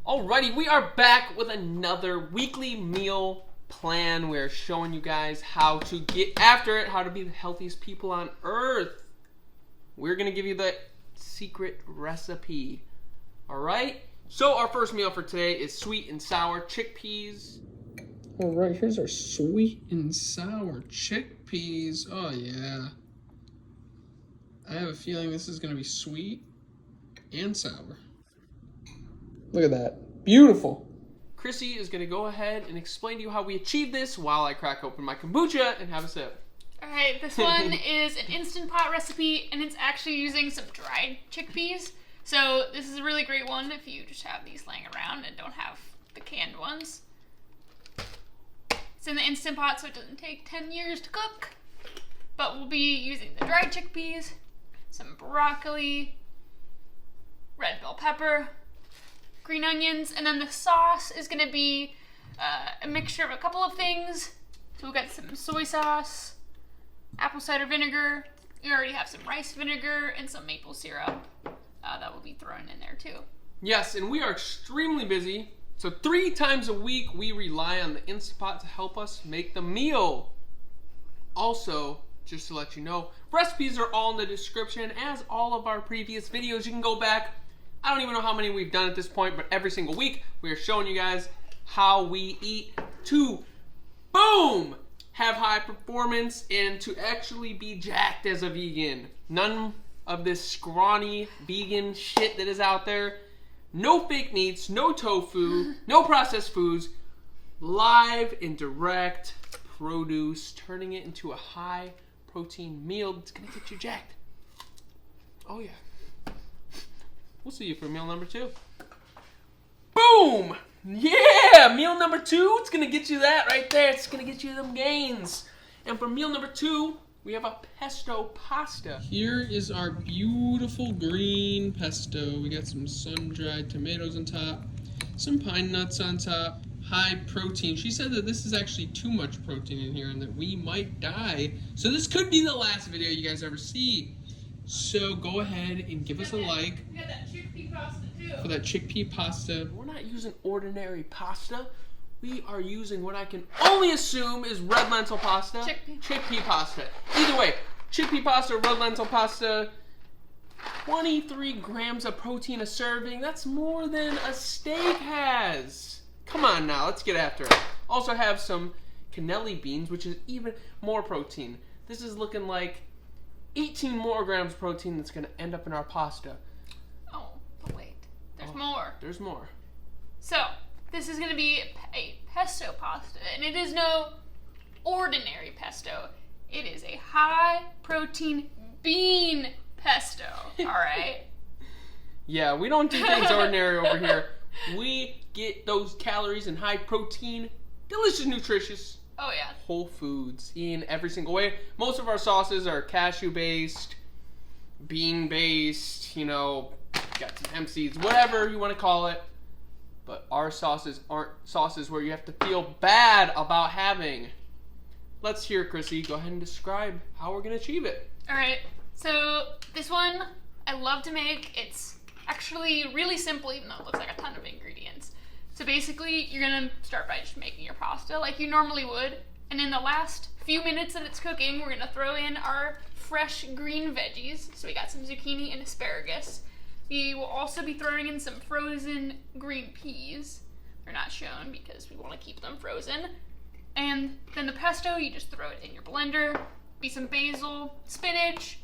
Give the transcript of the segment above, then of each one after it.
Alrighty, we are back with another weekly meal plan. We're showing you guys how to get after it, how to be the healthiest people on earth. We're gonna give you the secret recipe. Alright, so our first meal for today is sweet and sour chickpeas. Alright, here's our sweet and sour chickpeas. Oh yeah. I have a feeling this is gonna be sweet and sour. Look at that. Beautiful. Chrissy is going to go ahead and explain to you how we achieve this while I crack open my kombucha and have a sip. Alright, this one is an Instant Pot recipe, and it's actually using some dried chickpeas. So this is a really great one if you just have these laying around and don't have the canned ones. It's in the Instant Pot, so it doesn't take 10 years to cook. But we'll be using the dried chickpeas, some broccoli, red bell pepper, green onions, and then the sauce is going to be a mixture of a couple of things. So we've got some soy sauce, apple cider vinegar, we already have some rice vinegar, and some maple syrup that will be thrown in there too. Yes, and we are extremely busy, so 3 times a week we rely on the Instant Pot to help us make the meal. Also, just to let you know, recipes are all in the description, as all of our previous videos. You can go back. I don't even know how many we've done at this point, but every single week we are showing you guys how we eat to, boom, have high performance and to actually be jacked as a vegan. None of this scrawny vegan shit that is out there. No fake meats, no tofu, no processed foods. Live and direct produce, turning it into a high protein meal that's gonna get you jacked. Oh yeah. We'll see you for meal number 2. Boom! Yeah! Meal number 2, it's gonna get you that right there. It's gonna get you them gains. And for meal number 2, we have a pesto pasta. Here is our beautiful green pesto. We got some sun-dried tomatoes on top, some pine nuts on top, high protein. She said that this is actually too much protein in here and that we might die. So this could be the last video you guys ever see. So go ahead and give us a like. We got that chickpea pasta too. For that chickpea pasta. We're not using ordinary pasta. We are using what I can only assume is red lentil pasta. Chickpea pasta. Either way, chickpea pasta or red lentil pasta. 23 grams of protein a serving. That's more than a steak has. Come on now, let's get after it. Also have some cannelli beans, which is even more protein. This is looking like 18 more grams of protein that's going to end up in our pasta. Oh, but wait. There's more. There's more. So, this is going to be a pesto pasta, and it is no ordinary pesto. It is a high-protein bean pesto, all right? Yeah, we don't do things ordinary over here. We get those calories and high protein, delicious, nutritious. Oh yeah. Whole foods in every single way. Most of our sauces are cashew-based, bean-based, you know, got some hemp seeds, whatever you want to call it. But our sauces aren't sauces where you have to feel bad about having. Let's hear, Chrissy. Go ahead and describe how we're going to achieve it. All right. So this one I love to make. It's actually really simple, even though it looks like a ton of ingredients. So basically, you're going to start by just making your pasta like you normally would. And in the last few minutes that it's cooking, we're going to throw in our fresh green veggies. So we got some zucchini and asparagus. We will also be throwing in some frozen green peas. They're not shown because we want to keep them frozen. And then the pesto, you just throw it in your blender. Be some basil, spinach,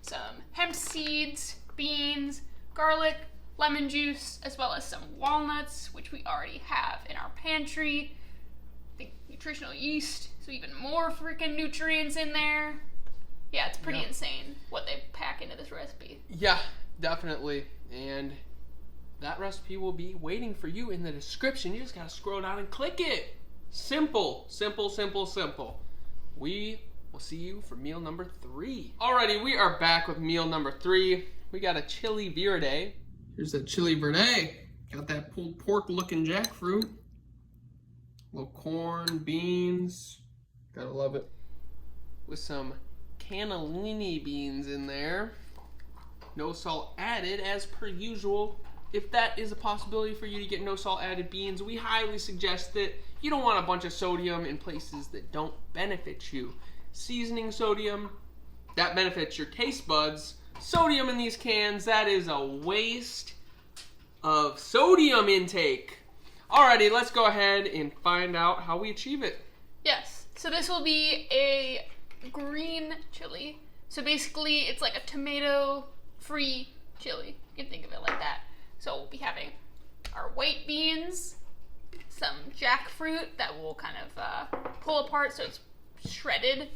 some hemp seeds, beans, garlic, lemon juice, as well as some walnuts, which we already have in our pantry. The nutritional yeast, so even more freaking nutrients in there. Yeah, it's pretty insane what they pack into this recipe. Yeah, definitely. And that recipe will be waiting for you in the description. You just gotta scroll down and click it. Simple, simple, simple, simple. We will see you for meal number 3. Alrighty, we are back with meal number 3. We got a Chilli Verda. Here's that Chilli Verda. Got that pulled pork looking jackfruit. Little corn, beans. Gotta love it. With some cannellini beans in there. No salt added as per usual. if that is a possibility for you to get no salt added beans, we highly suggest that you don't want a bunch of sodium in places that don't benefit you. Seasoning sodium, that benefits your taste buds. Sodium in these cans, that is a waste of sodium intake. Alrighty, let's go ahead and find out how we achieve it. Yes, so this will be a green chili. So basically, it's like a tomato-free chili. You can think of it like that. So we'll be having our white beans, some jackfruit that we'll kind of pull apart so it's shredded.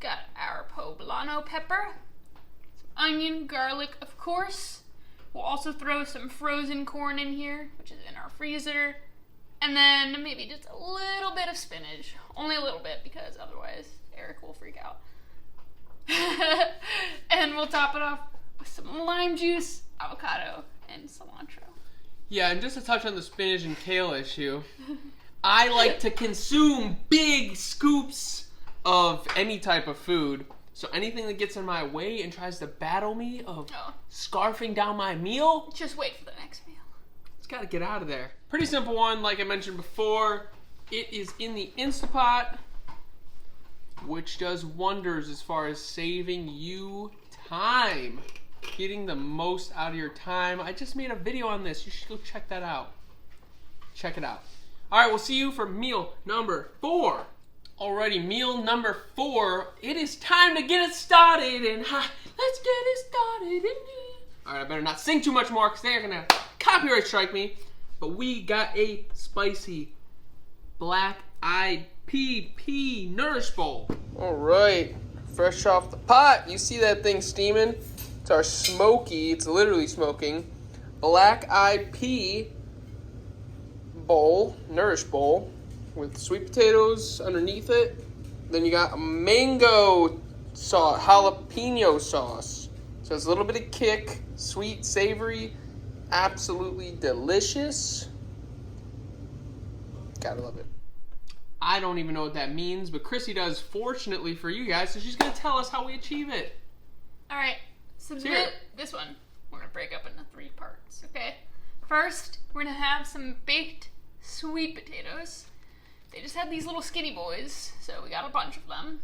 Got our poblano pepper, some onion, garlic, of course. We'll also throw some frozen corn in here, which is in our freezer. And then maybe just a little bit of spinach. Only a little bit, because otherwise Eric will freak out. And we'll top it off with some lime juice, avocado, and cilantro. Yeah, and just to touch on the spinach and kale issue, I like to consume big scoops of any type of food. So anything that gets in my way and tries to battle me of scarfing down my meal, just wait for the next meal. It's got to get out of there. Pretty simple one, like I mentioned before. It is in the Instapot, which does wonders as far as saving you time. Getting the most out of your time. I just made a video on this. You should go check that out. Check it out. All right, we'll see you for meal number 4. Alrighty, meal number 4. It is time to get it started, and let's get it started. All right, I better not sing too much more because they're gonna copyright strike me. But we got a spicy black-eyed pea Nourish bowl. All right, fresh off the pot. You see that thing steaming? It's our smoky. It's literally smoking black-eyed pea bowl, Nourish bowl, with sweet potatoes underneath it. Then you got a mango sauce, jalapeno sauce. So it's a little bit of kick, sweet, savory, absolutely delicious. Gotta love it. I don't even know what that means, but Chrissy does, fortunately for you guys, so she's gonna tell us how we achieve it. All right, so this one, we're gonna break up into 3 parts, okay? First, we're gonna have some baked sweet potatoes. They just had these little skinny boys, so we got a bunch of them.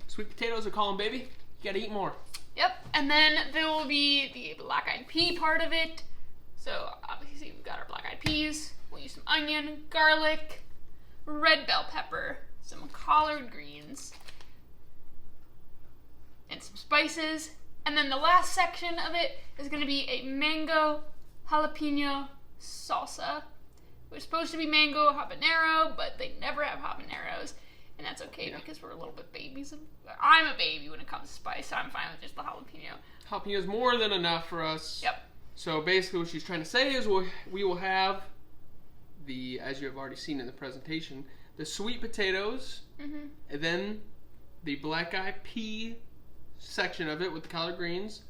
Sweet potatoes are calling, baby. You gotta eat more. Yep, and then there will be the black-eyed pea part of it. So obviously we've got our black-eyed peas. We'll use some onion, garlic, red bell pepper, some collard greens, and some spices. And then the last section of it is going to be a mango jalapeno salsa. It was supposed to be mango habanero, but they never have habaneros. And that's okay because we're a little bit babies. I'm a baby when it comes to spice, so I'm fine with just the jalapeno. Jalapeno is more than enough for us. Yep. So basically what she's trying to say is we will have the, as you have already seen in the presentation, the sweet potatoes, and then the black-eyed pea section of it with the collard greens,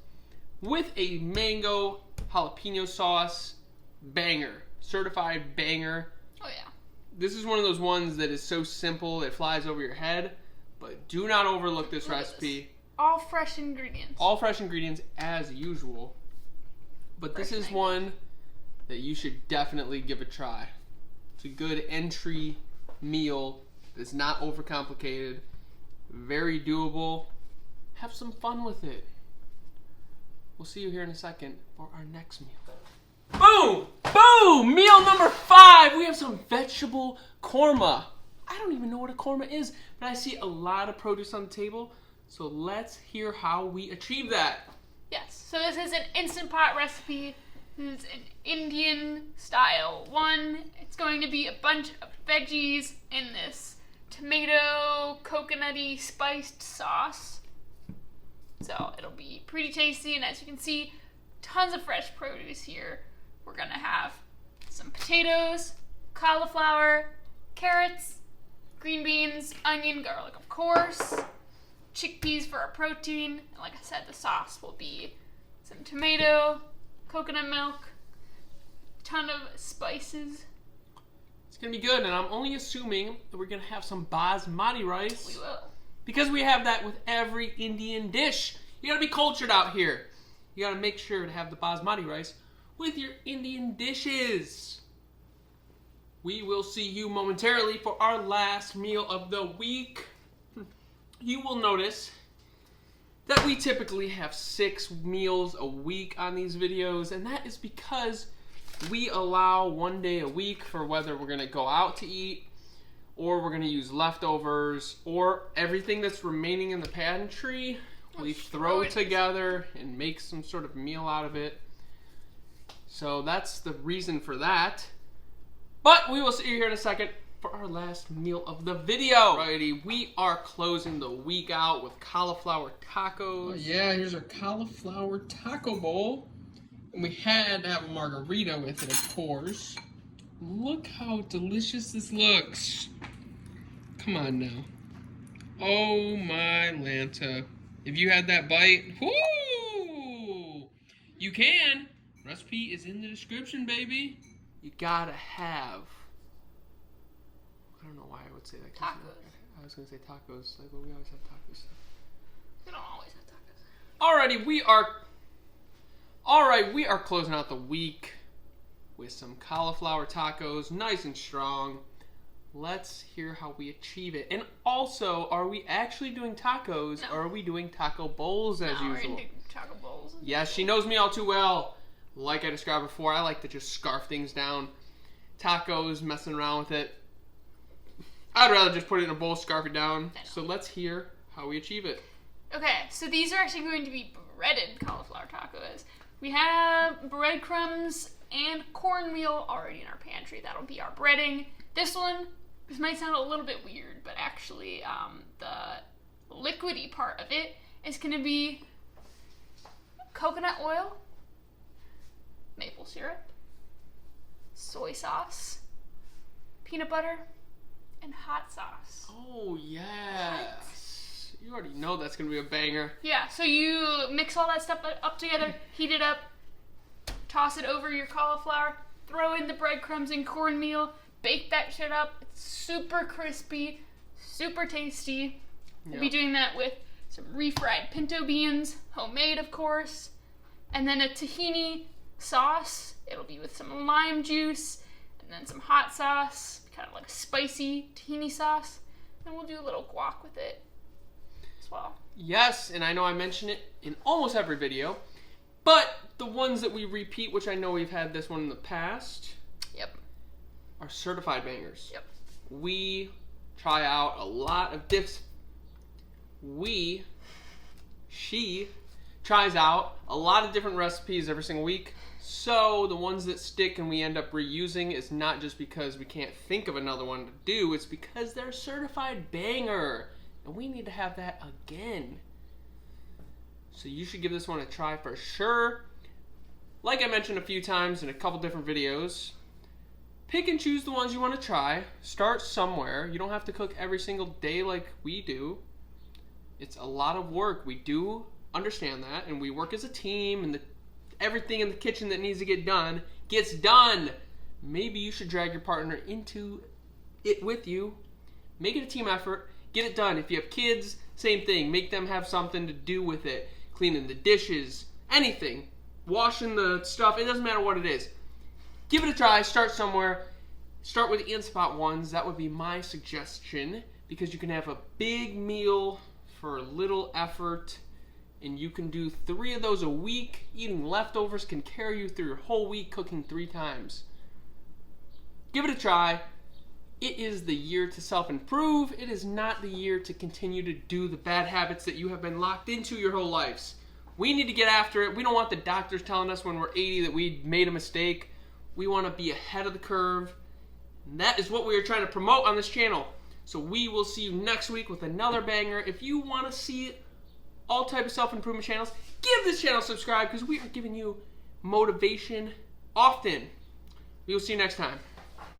with a mango jalapeno sauce banger. Certified banger. Oh yeah. This is one of those ones that is so simple it flies over your head, but do not overlook this recipe. All fresh ingredients. All fresh ingredients as usual. But this is one that you should definitely give a try. It's a good entry meal. It's not overcomplicated. Very doable. Have some fun with it. We'll see you here in a second for our next meal. Boom! Boom! Meal number 5. We have some vegetable korma. I don't even know what a korma is, but I see a lot of produce on the table. So let's hear how we achieve that. Yes. So this is an Instant Pot recipe. This is an Indian style one. It's going to be a bunch of veggies in this tomato coconutty spiced sauce. So it'll be pretty tasty, and as you can see, tons of fresh produce here. We're gonna have some potatoes, cauliflower, carrots, green beans, onion, garlic, of course, chickpeas for our protein, and like I said, the sauce will be some tomato, coconut milk, ton of spices. It's gonna be good, and I'm only assuming that we're gonna have some basmati rice. We will. Because we have that with every Indian dish. You gotta be cultured out here. you gotta make sure to have the basmati rice with your Indian dishes. We will see you momentarily for our last meal of the week. You will notice that we typically have 6 meals a week on these videos, and that is because we allow 1 day a week for whether we're gonna go out to eat, or we're gonna use leftovers, or everything that's remaining in the pantry, we throw together and make some sort of meal out of it. So that's the reason for that. But we will see you here in a second for our last meal of the video. Alrighty, we are closing the week out with cauliflower tacos. Oh yeah, here's our cauliflower taco bowl. And we had to have a margarita with it, of course. Look how delicious this looks. Come on now. Oh my Lanta. If you had that bite, whoo! You can. Recipe is in the description, baby. You gotta have. I don't know why I would say that. Tacos. I was gonna say tacos, like, but we always have tacos. We don't always have tacos. Alrighty, we are closing out the week with some cauliflower tacos, nice and strong. Let's hear how we achieve it. And also, are we actually doing tacos, or are we doing taco bowls as usual? We're gonna do taco bowls. Yes, she knows me all too well. Like I described before, I like to just scarf things down. Tacos, messing around with it. I'd rather just put it in a bowl, scarf it down. So let's hear how we achieve it. Okay, so these are actually going to be breaded cauliflower tacos. We have breadcrumbs and cornmeal already in our pantry. That'll be our breading. This might sound a little bit weird, but actually the liquidy part of it is going to be coconut oil, maple syrup, soy sauce, peanut butter, and hot sauce. Oh, yes. You already know that's going to be a banger. Yeah, so you mix all that stuff up together, heat it up, toss it over your cauliflower, throw in the breadcrumbs and cornmeal, bake that shit up. It's super crispy, super tasty. Yep. We'll be doing that with some refried pinto beans, homemade of course, and then a tahini sauce. It'll be with some lime juice, and then some hot sauce, kind of like a spicy tahini sauce. And we'll do a little guac with it as well. Yes, and I know I mention it in almost every video, but the ones that we repeat, which I know we've had this one in the past, are certified bangers. Yep. We try out a lot of dips. She tries out a lot of different recipes every single week. So the ones that stick and we end up reusing is not just because we can't think of another one to do, it's because they're a certified banger. And we need to have that again. So you should give this one a try for sure. Like I mentioned a few times in a couple different videos, pick and choose the ones you want to try. Start somewhere. You don't have to cook every single day like we do. It's a lot of work. We do understand that, and we work as a team, and everything in the kitchen that needs to get done gets done. Maybe you should drag your partner into it with you. Make it a team effort. Get it done. If you have kids, same thing. Make them have something to do with it. Cleaning the dishes, anything. Washing the stuff. It doesn't matter what it is. Give it a try. Start somewhere. Start with the Instant ones. That would be my suggestion, because you can have a big meal for little effort, and you can do 3 of those a week. Eating leftovers can carry you through your whole week cooking 3 times. Give it a try. It is the year to self-improve. It is not the year to continue to do the bad habits that you have been locked into your whole lives. We need to get after it. We don't want the doctors telling us when we're 80 that we made a mistake. We want to be ahead of the curve. And that is what we are trying to promote on this channel. So we will see you next week with another banger. If you want to see all type of self-improvement channels, give this channel a subscribe, because we are giving you motivation often. We will see you next time.